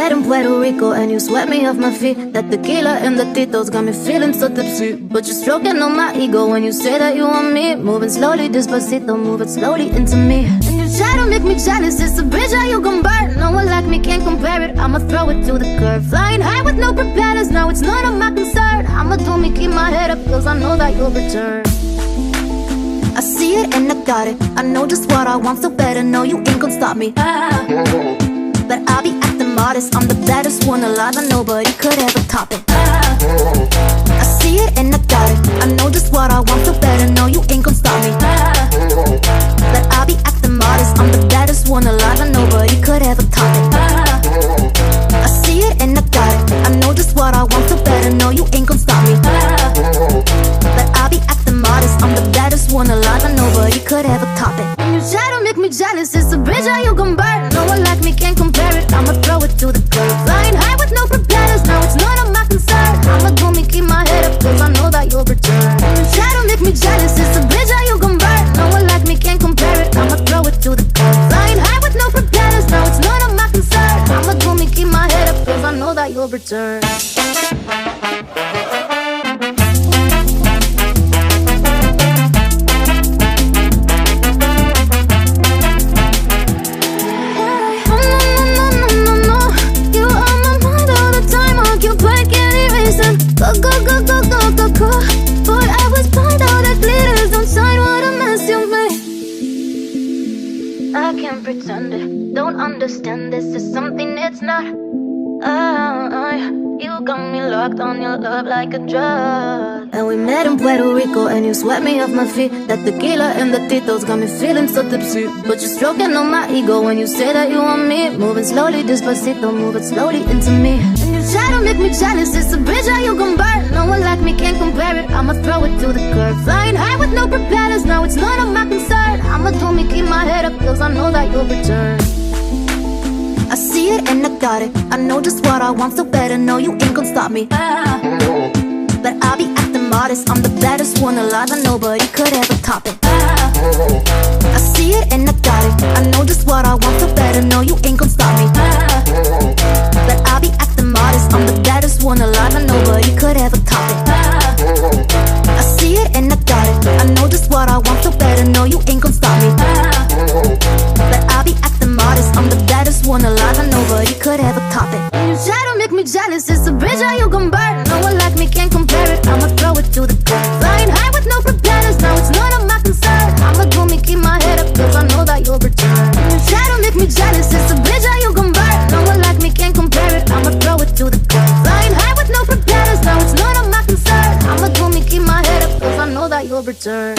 met in Puerto Rico and you swept me off my feet. That tequila and the titos got me feeling so tipsy. But you're stroking on my ego when you say that you want me. Moving slowly, despacito, move it slowly into me. And you try to make me jealous, it's a bridge how you gon' burn. No one like me can't compare it, I'ma throw it to the curb. Flying high with no propellers, now it's none of my concern. I'ma do me, keep my head up, cause I know that you'll return. I see it and I got it, I know just what I want, so better know you ain't gon' stop me. But I'll be acting modest, I'm the baddest one alive and nobody could ever top it. I see it and I got it, I know just what I want, so better know you ain't gon' stop me. But I'll be acting modest, I'm the baddest one alive and nobody could ever top it. I see it and I got it, I know just what I want, so better know you ain't gon' stop me. But I'll be acting modest, I'm the baddest one alive and nobody could ever top it. And you try to make me jealous, it's a bridge how you gon' burn. No one like me can't compare it, I'ma throw it to the curb. Flying high with no propellers, now it's none of my concern. I'ma do me, keep my head up, cause I know that you'll return. And you try to make me jealous, it's a bridge how you gon' burn. No one like me can't compare it, I'ma throw it to the curb. Flying high with no propellers, now it's none of my concern. I'ma do me, keep my head up, cause I know that you'll return. Boy, I was blind, all that glitters don't shine. What a mess you made. I can't pretend it, don't understand this is something it's not. You got me locked on your love like a drug. And we met in Puerto Rico and you swept me off my feet. That tequila and the titos got me feeling so tipsy. But you're stroking on my ego when you say that you want me. Moving slowly, despacito, move it slowly into me. And you try to make me jealous, it's a bridge how you gon' burn. No one like me can't compare it, I'ma throw it to the curb. Flying high with no propellers, now it's none of my concern. I'ma do me, keep my head up, cause I know that you'll return. I see it and I got it, I know just what I want, so better know you ain't gon' stop me. But I'll be acting modest, I'm the baddest one alive and nobody could ever top it. I see it and I got it, I know just what I want, so better know you ain't gon' stop me. But I'll be acting modest, I'm the baddest one alive and nobody could ever top it. I see it and I got it, I know just what I want, so better know you ain't gon' stop me. But I'll be acting modest, I'm the baddest one alive and nobody could ever top it. And you try to make me jealous, it's a bridge how you gon' burn. No one like me can't compare it, I'ma throw it to the curb. Flying high with no propellers, now it's none of my concern. I'ma do me, keep my head up, cause I know that you'll return. And you try to make me jealous, it's a bridge how you gon' burn. No one like me can't compare it, I'ma throw it to the curb. Flying high with no propellers, now it's none of my concern. I'ma do me, keep my head up, cause I know that you'll return.